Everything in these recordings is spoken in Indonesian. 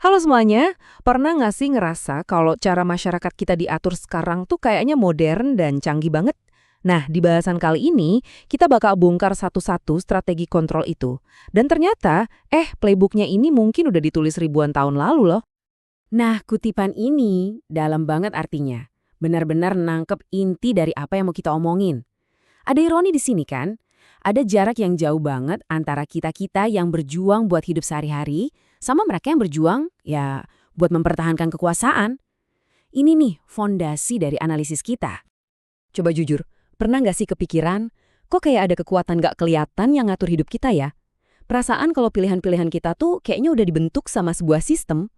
Halo semuanya, pernah nggak sih ngerasa kalau cara masyarakat kita diatur sekarang tuh kayaknya modern dan canggih banget? Nah, di bahasan kali ini, kita bakal bongkar satu-satu strategi kontrol itu. Dan ternyata, playbooknya ini mungkin udah ditulis ribuan tahun lalu loh. Nah, kutipan ini dalam banget artinya. Benar-benar nangkep inti dari apa yang mau kita omongin. Ada ironi di sini kan? Ada jarak yang jauh banget antara kita-kita yang berjuang buat hidup sehari-hari sama mereka yang berjuang, ya, buat mempertahankan kekuasaan. Ini nih fondasi dari analisis kita. Coba jujur, pernah nggak sih kepikiran, kok kayak ada kekuatan nggak kelihatan yang ngatur hidup kita ya? Perasaan kalau pilihan-pilihan kita tuh kayaknya udah dibentuk sama sebuah sistem.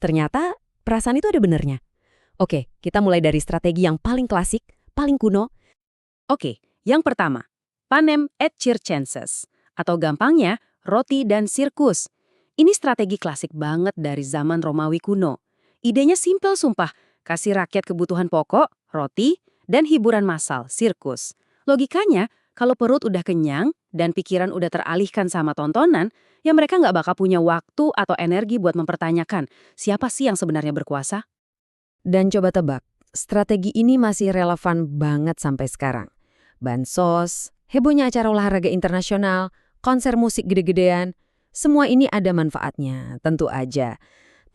Ternyata, perasaan itu ada benernya. Oke, kita mulai dari strategi yang paling klasik, paling kuno. Oke, yang pertama, panem et circenses, atau gampangnya roti dan sirkus. Ini strategi klasik banget dari zaman Romawi kuno. Idenya simpel sumpah, kasih rakyat kebutuhan pokok, roti, dan hiburan massal, sirkus. Logikanya, kalau perut udah kenyang dan pikiran udah teralihkan sama tontonan, ya mereka nggak bakal punya waktu atau energi buat mempertanyakan siapa sih yang sebenarnya berkuasa. Dan coba tebak, strategi ini masih relevan banget sampai sekarang. Bansos, hebohnya acara olahraga internasional, konser musik gede-gedean, semua ini ada manfaatnya, tentu aja.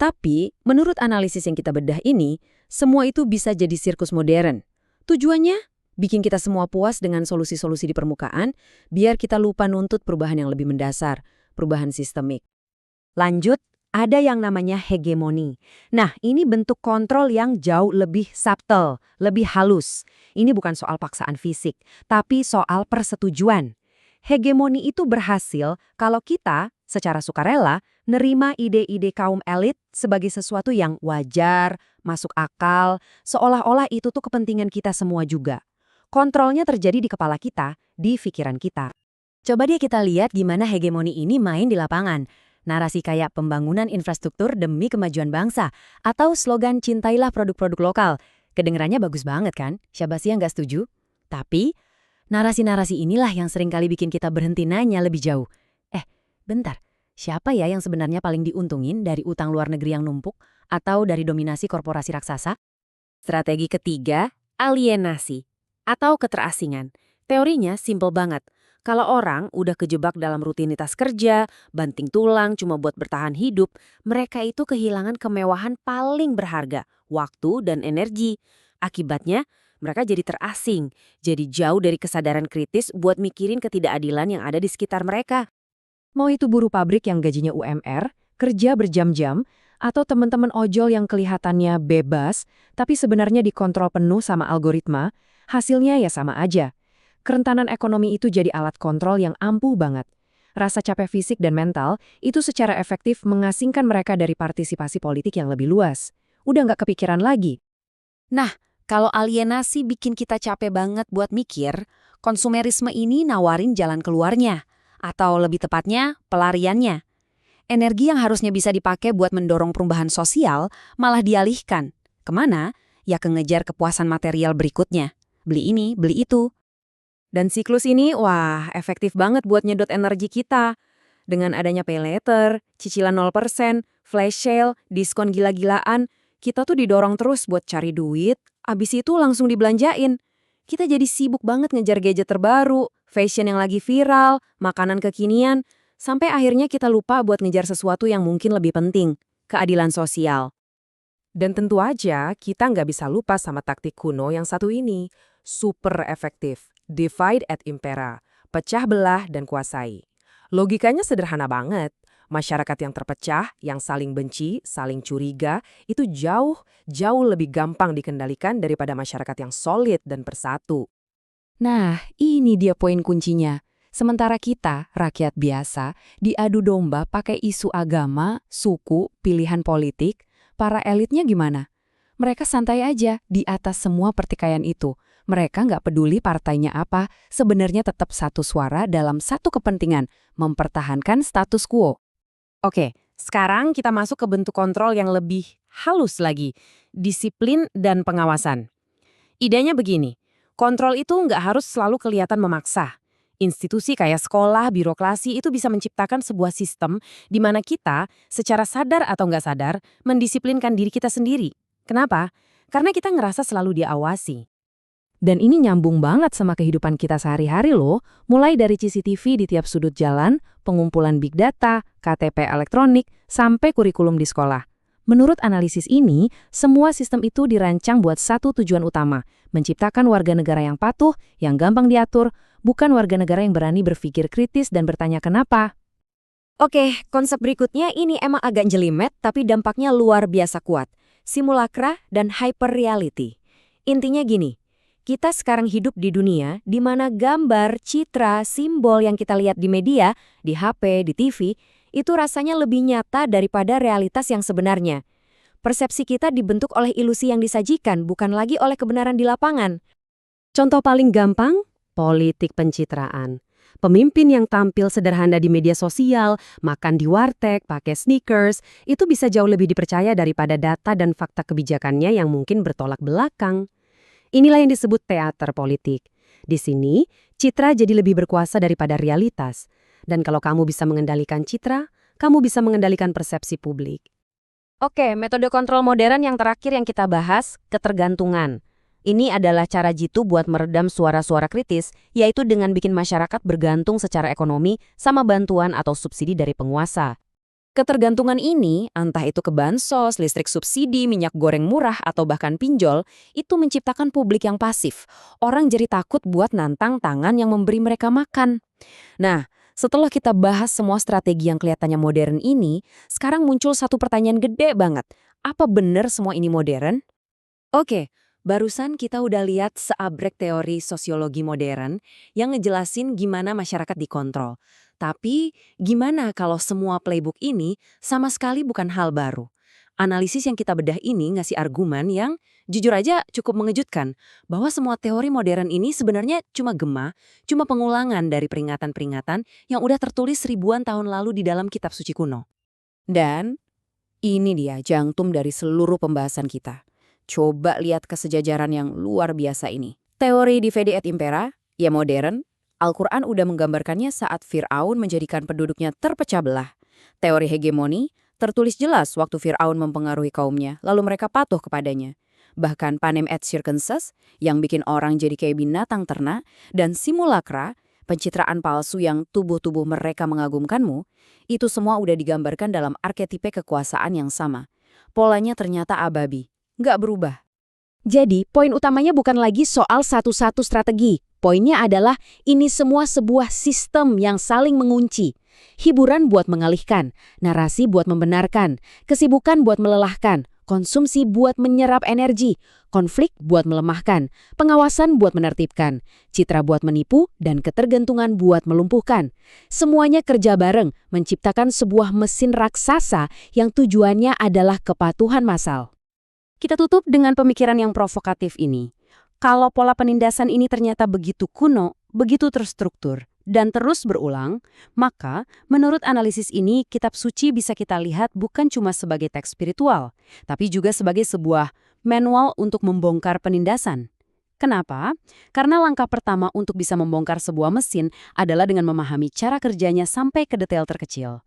Tapi, menurut analisis yang kita bedah ini, semua itu bisa jadi sirkus modern. Tujuannya, bikin kita semua puas dengan solusi-solusi di permukaan, biar kita lupa nuntut perubahan yang lebih mendasar, perubahan sistemik. Lanjut, ada yang namanya hegemoni. Nah, ini bentuk kontrol yang jauh lebih subtle, lebih halus. Ini bukan soal paksaan fisik, tapi soal persetujuan. Hegemoni itu berhasil kalau kita, secara sukarela, nerima ide-ide kaum elit sebagai sesuatu yang wajar, masuk akal, seolah-olah itu tuh kepentingan kita semua juga. Kontrolnya terjadi di kepala kita, di pikiran kita. Coba deh kita lihat gimana hegemoni ini main di lapangan. Narasi kayak pembangunan infrastruktur demi kemajuan bangsa, atau slogan cintailah produk-produk lokal. Kedengerannya bagus banget kan? Siapa sih yang nggak setuju? Tapi, narasi-narasi inilah yang seringkali bikin kita berhenti nanya lebih jauh. Bentar, siapa ya yang sebenarnya paling diuntungin dari utang luar negeri yang numpuk, atau dari dominasi korporasi raksasa? Strategi ketiga, alienasi, atau keterasingan. Teorinya simpel banget. Kalau orang udah kejebak dalam rutinitas kerja, banting tulang cuma buat bertahan hidup, mereka itu kehilangan kemewahan paling berharga, waktu dan energi. Akibatnya, mereka jadi terasing, jadi jauh dari kesadaran kritis buat mikirin ketidakadilan yang ada di sekitar mereka. Mau itu buruh pabrik yang gajinya UMR, kerja berjam-jam, atau teman-teman ojol yang kelihatannya bebas, tapi sebenarnya dikontrol penuh sama algoritma, hasilnya ya sama aja. Kerentanan ekonomi itu jadi alat kontrol yang ampuh banget. Rasa capek fisik dan mental itu secara efektif mengasingkan mereka dari partisipasi politik yang lebih luas. Udah nggak kepikiran lagi. Nah, kalau alienasi bikin kita capek banget buat mikir, konsumerisme ini nawarin jalan keluarnya. Atau lebih tepatnya, pelariannya. Energi yang harusnya bisa dipakai buat mendorong perubahan sosial, malah dialihkan. Kemana? Ya ke ngejar kepuasan material berikutnya. Beli ini, beli itu. Dan siklus ini, wah, efektif banget buat nyedot energi kita. Dengan adanya pay later, cicilan 0%, flash sale, diskon gila-gilaan, kita tuh didorong terus buat cari duit, abis itu langsung dibelanjain. Kita jadi sibuk banget ngejar gadget terbaru, fashion yang lagi viral, makanan kekinian, sampai akhirnya kita lupa buat ngejar sesuatu yang mungkin lebih penting, keadilan sosial. Dan tentu aja kita nggak bisa lupa sama taktik kuno yang satu ini, super efektif, divide et impera, pecah belah dan kuasai. Logikanya sederhana banget, masyarakat yang terpecah, yang saling benci, saling curiga, itu jauh lebih gampang dikendalikan daripada masyarakat yang solid dan bersatu. Nah, ini dia poin kuncinya. Sementara kita, rakyat biasa, diadu domba pakai isu agama, suku, pilihan politik, para elitnya gimana? Mereka santai aja di atas semua pertikaian itu. Mereka nggak peduli partainya apa, sebenarnya tetap satu suara dalam satu kepentingan, mempertahankan status quo. Oke, sekarang kita masuk ke bentuk kontrol yang lebih halus lagi, disiplin dan pengawasan. Idenya begini, kontrol itu nggak harus selalu kelihatan memaksa. Institusi kayak sekolah, birokrasi itu bisa menciptakan sebuah sistem di mana kita, secara sadar atau nggak sadar, mendisiplinkan diri kita sendiri. Kenapa? Karena kita ngerasa selalu diawasi. Dan ini nyambung banget sama kehidupan kita sehari-hari loh, mulai dari CCTV di tiap sudut jalan, pengumpulan big data, KTP elektronik, sampai kurikulum di sekolah. Menurut analisis ini, semua sistem itu dirancang buat satu tujuan utama, menciptakan warga negara yang patuh, yang gampang diatur, bukan warga negara yang berani berpikir kritis dan bertanya kenapa. Oke, konsep berikutnya ini emang agak jelimet, tapi dampaknya luar biasa kuat. Simulakra dan hyperreality. Intinya gini, kita sekarang hidup di dunia di mana gambar, citra, simbol yang kita lihat di media, di HP, di TV, itu rasanya lebih nyata daripada realitas yang sebenarnya. Persepsi kita dibentuk oleh ilusi yang disajikan, bukan lagi oleh kebenaran di lapangan. Contoh paling gampang, politik pencitraan. Pemimpin yang tampil sederhana di media sosial, makan di warteg, pakai sneakers, itu bisa jauh lebih dipercaya daripada data dan fakta kebijakannya yang mungkin bertolak belakang. Inilah yang disebut teater politik. Di sini, citra jadi lebih berkuasa daripada realitas. Dan kalau kamu bisa mengendalikan citra, kamu bisa mengendalikan persepsi publik. Oke, metode kontrol modern yang terakhir yang kita bahas, ketergantungan. Ini adalah cara jitu buat meredam suara-suara kritis, yaitu dengan bikin masyarakat bergantung secara ekonomi sama bantuan atau subsidi dari penguasa. Ketergantungan ini, entah itu ke bansos, listrik subsidi, minyak goreng murah, atau bahkan pinjol, itu menciptakan publik yang pasif. Orang jadi takut buat nantang tangan yang memberi mereka makan. Nah, setelah kita bahas semua strategi yang kelihatannya modern ini, sekarang muncul satu pertanyaan gede banget. Apa benar semua ini modern? Oke, barusan kita udah lihat seabrek teori sosiologi modern yang ngejelasin gimana masyarakat dikontrol. Tapi, gimana kalau semua playbook ini sama sekali bukan hal baru? Analisis yang kita bedah ini ngasih argumen yang jujur aja cukup mengejutkan, bahwa semua teori modern ini sebenarnya cuma pengulangan dari peringatan-peringatan yang udah tertulis ribuan tahun lalu di dalam kitab suci kuno. Dan ini dia jantung dari seluruh pembahasan kita. Coba lihat kesejajaran yang luar biasa ini. Teori Divide et Impera, ya modern, Al-Quran udah menggambarkannya saat Fir'aun menjadikan penduduknya terpecah belah. Teori hegemoni tertulis jelas waktu Fir'aun mempengaruhi kaumnya, lalu mereka patuh kepadanya. Bahkan panem et circenses, yang bikin orang jadi kayak binatang ternak, dan simulakra, pencitraan palsu yang tubuh-tubuh mereka mengagumkanmu, itu semua udah digambarkan dalam arketipe kekuasaan yang sama. Polanya ternyata ababi, nggak berubah. Jadi, poin utamanya bukan lagi soal satu-satu strategi. Poinnya adalah ini semua sebuah sistem yang saling mengunci. Hiburan buat mengalihkan, narasi buat membenarkan, kesibukan buat melelahkan, konsumsi buat menyerap energi, konflik buat melemahkan, pengawasan buat menertibkan, citra buat menipu, dan ketergantungan buat melumpuhkan. Semuanya kerja bareng, menciptakan sebuah mesin raksasa yang tujuannya adalah kepatuhan massal. Kita tutup dengan pemikiran yang provokatif ini. Kalau pola penindasan ini ternyata begitu kuno, begitu terstruktur, dan terus berulang, maka menurut analisis ini kitab suci bisa kita lihat bukan cuma sebagai teks spiritual, tapi juga sebagai sebuah manual untuk membongkar penindasan. Kenapa? Karena langkah pertama untuk bisa membongkar sebuah mesin adalah dengan memahami cara kerjanya sampai ke detail terkecil.